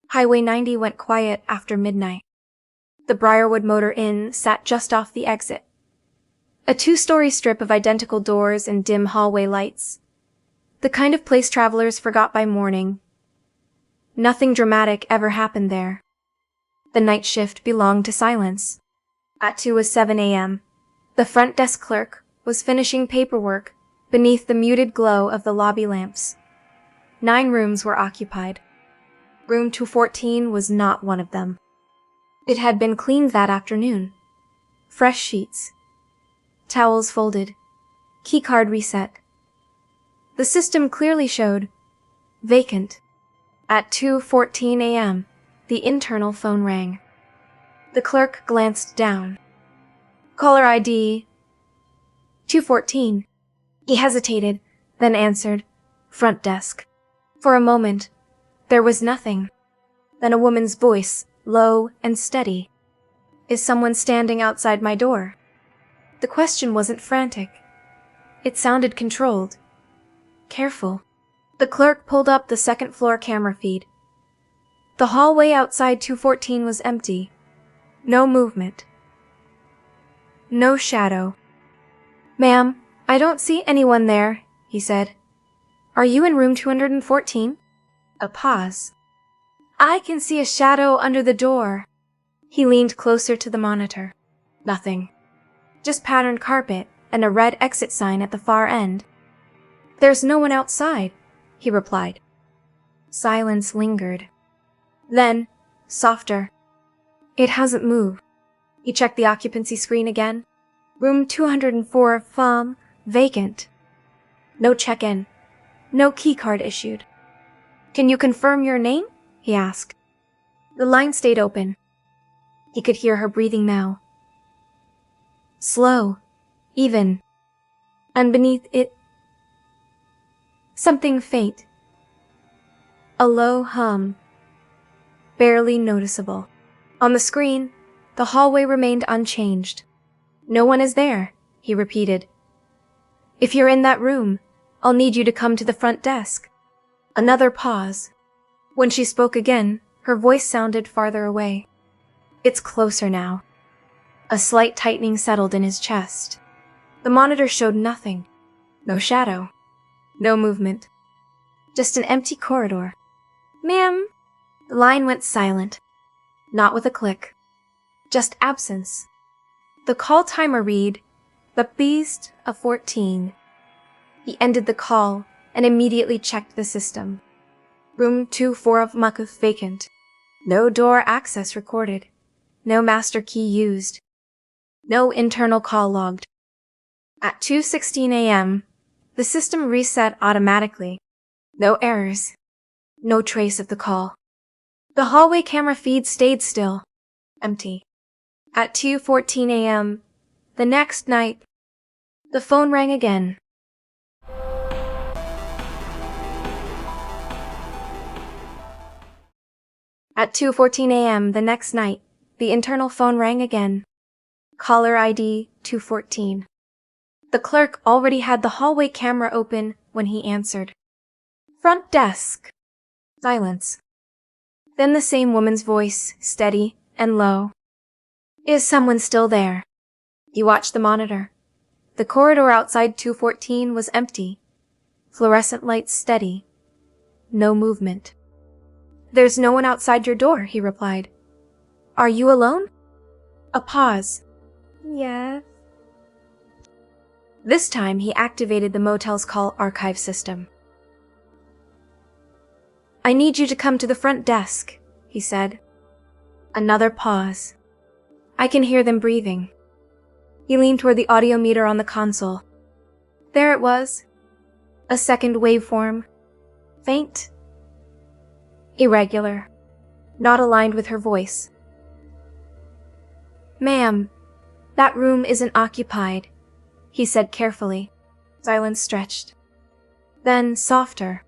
Highway 90 went quiet after midnight. The Briarwood Motor Inn sat just off the exit. A 2-story strip of identical doors and dim hallway lights. The kind of place travelers forgot by morning. Nothing dramatic ever happened there. The night shift belonged to silence. At 2:07 a.m., the front desk clerk was finishing paperwork beneath the muted glow of the lobby lamps. 9 rooms were occupied. Room 214 was not one of them. It had been cleaned that afternoon. Fresh sheets. Towels folded. Keycard reset. The system clearly showed vacant. At 2:14 a.m., the internal phone rang. The clerk glanced down. Caller ID 214. He hesitated, then answered, front desk. For a moment, there was nothing. Then a woman's voice, low and steady. Is someone standing outside my door? The question wasn't frantic. It sounded controlled. Careful. The clerk pulled up the second-floor camera feed. The hallway outside 214 was empty. No movement. No shadow. Ma'am, I don't see anyone there, he said. Are you in room 214? A pause. I can see a shadow under the door. He leaned closer to the monitor. Nothing. Just patterned carpet and a red exit sign at the far end. There's no one outside, he replied. Silence lingered. Then, softer. It hasn't moved. He checked the occupancy screen again. Room 204, vacant. No check-in. No keycard issued. Can you confirm your name? He asked. The line stayed open. He could hear her breathing now. Slow, even. And beneath it, something faint. A low hum. Barely noticeable. On the screen, the hallway remained unchanged. No one is there, he repeated. If you're in that room, I'll need you to come to the front desk. Another pause. When she spoke again, her voice sounded farther away. It's closer now. A slight tightening settled in his chest. The monitor showed nothing. No shadow. No movement. Just an empty corridor. Ma'am. The line went silent. Not with a click. Just absence. The call timer read, the beast of 14. He ended the call and immediately checked the system. Room 24 of Makuf vacant. No door access recorded. No master key used. No internal call logged. At 2:16 a.m., the system reset automatically. No errors. No trace of the call. The hallway camera feed stayed still. Empty. At 2:14 a.m., the next night, the phone rang again. At 2:14 a.m. the next night, the internal phone rang again. Caller ID 214. The clerk already had the hallway camera open when he answered. Front desk. Silence. Then the same woman's voice, steady and low. Is someone still there? He watched the monitor. The corridor outside 214 was empty. Fluorescent lights steady. No movement. There's no one outside your door, he replied. Are you alone? A pause. Yes. This time he activated the motel's call archive system. I need you to come to the front desk, he said. Another pause. I can hear them breathing. He leaned toward the audio meter on the console. There it was. A second waveform. Faint. Irregular. Not aligned with her voice. Ma'am, that room isn't occupied, he said carefully. Silence stretched. Then softer.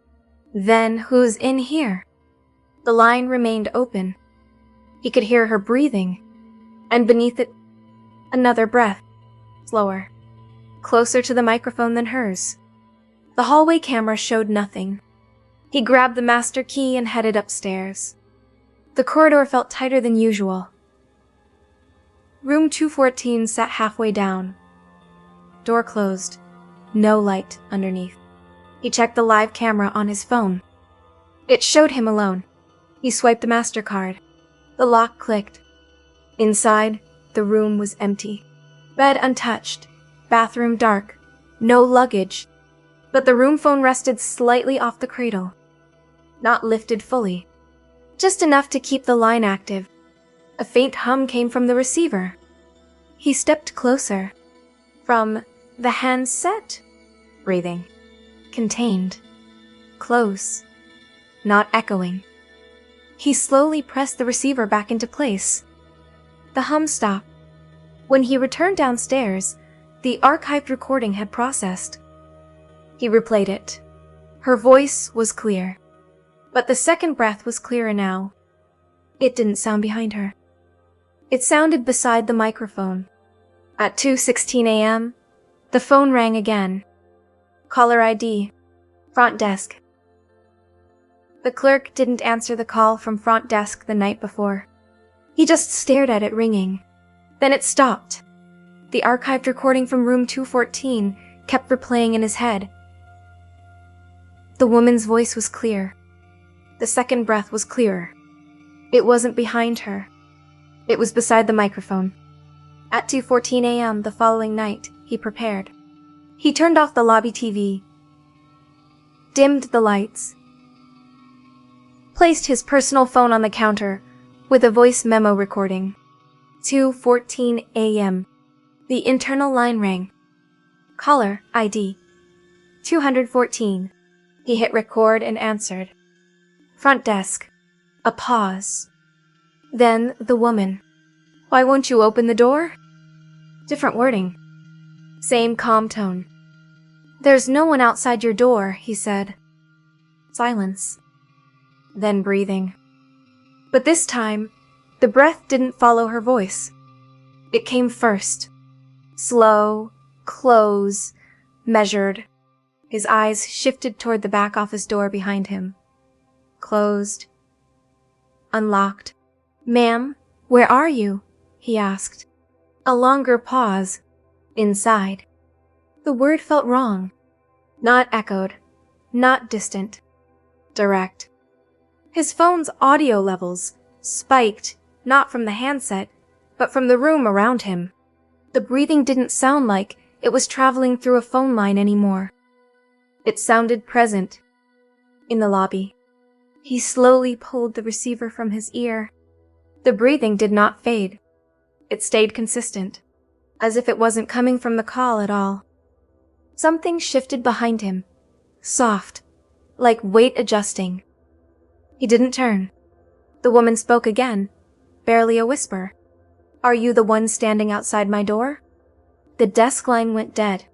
Then who's in here? The line remained open. He could hear her breathing, and beneath it, another breath, slower, closer to the microphone than hers. The hallway camera showed nothing. He grabbed the master key and headed upstairs. The corridor felt tighter than usual. Room 214 sat halfway down. Door closed. No light underneath. He checked the live camera on his phone. It showed him alone. He swiped the MasterCard. The lock clicked. Inside, the room was empty. Bed untouched. Bathroom dark. No luggage. But the room phone rested slightly off the cradle. Not lifted fully. Just enough to keep the line active. A faint hum came from the receiver. He stepped closer. From the handset? Breathing. Contained. Close. Not echoing. He slowly pressed the receiver back into place. The hum stopped. When he returned downstairs, the archived recording had processed. He replayed it. Her voice was clear. But the second breath was clearer now. It didn't sound behind her. It sounded beside the microphone. At 2:16 a.m., the phone rang again. Caller ID. Front desk. The clerk didn't answer the call from front desk the night before. He just stared at it ringing. Then it stopped. The archived recording from room 214 kept replaying in his head. The woman's voice was clear. The second breath was clearer. It wasn't behind her. It was beside the microphone. At 2:14 a.m. the following night, he prepared. He turned off the lobby TV, dimmed the lights, placed his personal phone on the counter with a voice memo recording. 2:14 a.m. The internal line rang. Caller ID 214. He hit record and answered. Front desk. A pause. Then the woman. Why won't you open the door? Different wording. Same calm tone. There's no one outside your door, he said. Silence. Then breathing. But this time, the breath didn't follow her voice. It came first. Slow, close, measured. His eyes shifted toward the back office door behind him. Closed. Unlocked. Ma'am, where are you? He asked. A longer pause. Inside. The word felt wrong. Not echoed. Not distant. Direct. His phone's audio levels spiked, not from the handset, but from the room around him. The breathing didn't sound like it was traveling through a phone line anymore. It sounded present. In the lobby. He slowly pulled the receiver from his ear. The breathing did not fade. It stayed consistent, as if it wasn't coming from the call at all. Something shifted behind him, soft, like weight adjusting. He didn't turn. The woman spoke again, barely a whisper. Are you the one standing outside my door? The desk line went dead.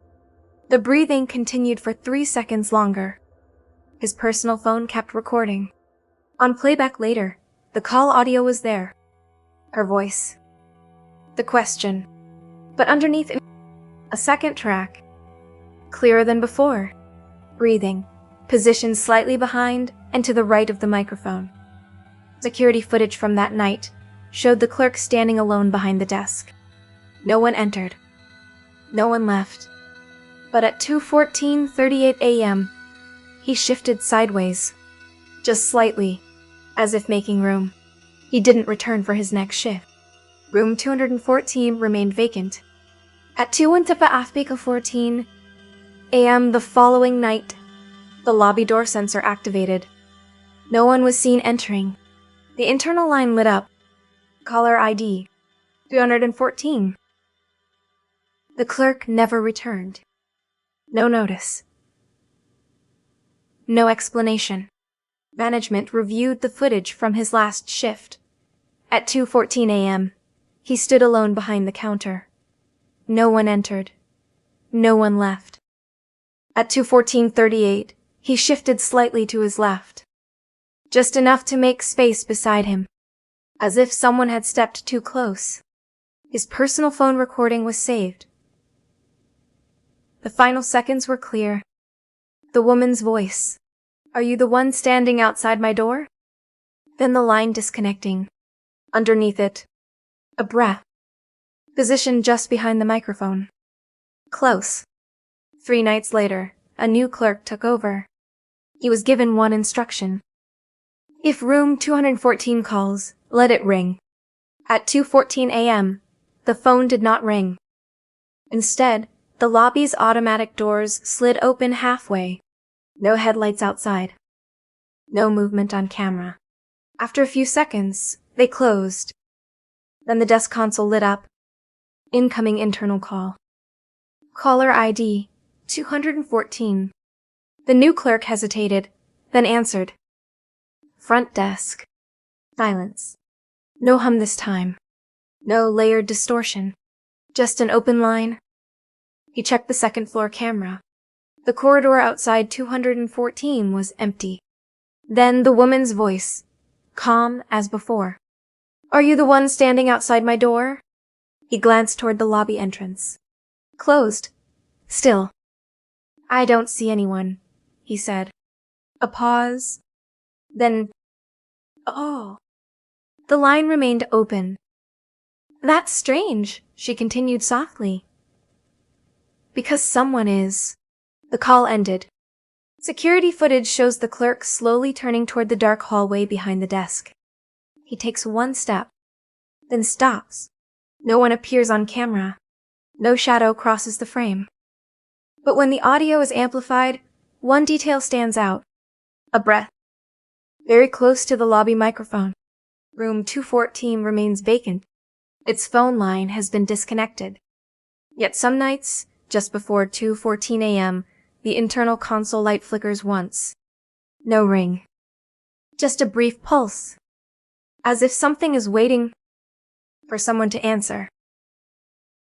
The breathing continued for 3 seconds longer. His personal phone kept recording. On playback later, the call audio was there. Her voice. The question. But underneath it, a second track. Clearer than before. Breathing. Positioned slightly behind and to the right of the microphone. Security footage from that night showed the clerk standing alone behind the desk. No one entered. No one left. But at 2:38 a.m., he shifted sideways. Just slightly, as if making room. He didn't return for his next shift. Room 214 remained vacant. At 2:14 a.m. the following night, the lobby door sensor activated. No one was seen entering. The internal line lit up. Caller ID 214. The clerk never returned. No notice. No explanation. Management reviewed the footage from his last shift. At 2:14 a.m., he stood alone behind the counter. No one entered. No one left. At 2:38, he shifted slightly to his left. Just enough to make space beside him, as if someone had stepped too close. His personal phone recording was saved. The final seconds were clear. The woman's voice. Are you the one standing outside my door? Then the line disconnecting. Underneath it, a breath. Positioned just behind the microphone. Close. 3 nights later, a new clerk took over. He was given one instruction. If room 214 calls, let it ring. At 2:14 a.m., the phone did not ring. Instead, the lobby's automatic doors slid open halfway. No headlights outside. No movement on camera. After a few seconds, they closed. Then the desk console lit up. Incoming internal call. Caller ID 214. The new clerk hesitated, then answered. Front desk. Silence. No hum this time. No layered distortion. Just an open line. He checked the second floor camera. The corridor outside 214 was empty. Then the woman's voice, calm as before. Are you the one standing outside my door? He glanced toward the lobby entrance. Closed. Still. I don't see anyone, he said. A pause. Then, oh. The line remained open. That's strange, she continued softly. Because someone is. The call ended. Security footage shows the clerk slowly turning toward the dark hallway behind the desk. He takes one step, then stops. No one appears on camera. No shadow crosses the frame. But when the audio is amplified, one detail stands out. A breath. Very close to the lobby microphone. Room 214 remains vacant. Its phone line has been disconnected. Yet some nights, just before 2:14 a.m., the internal console light flickers once. No ring. Just a brief pulse. As if something is waiting for someone to answer.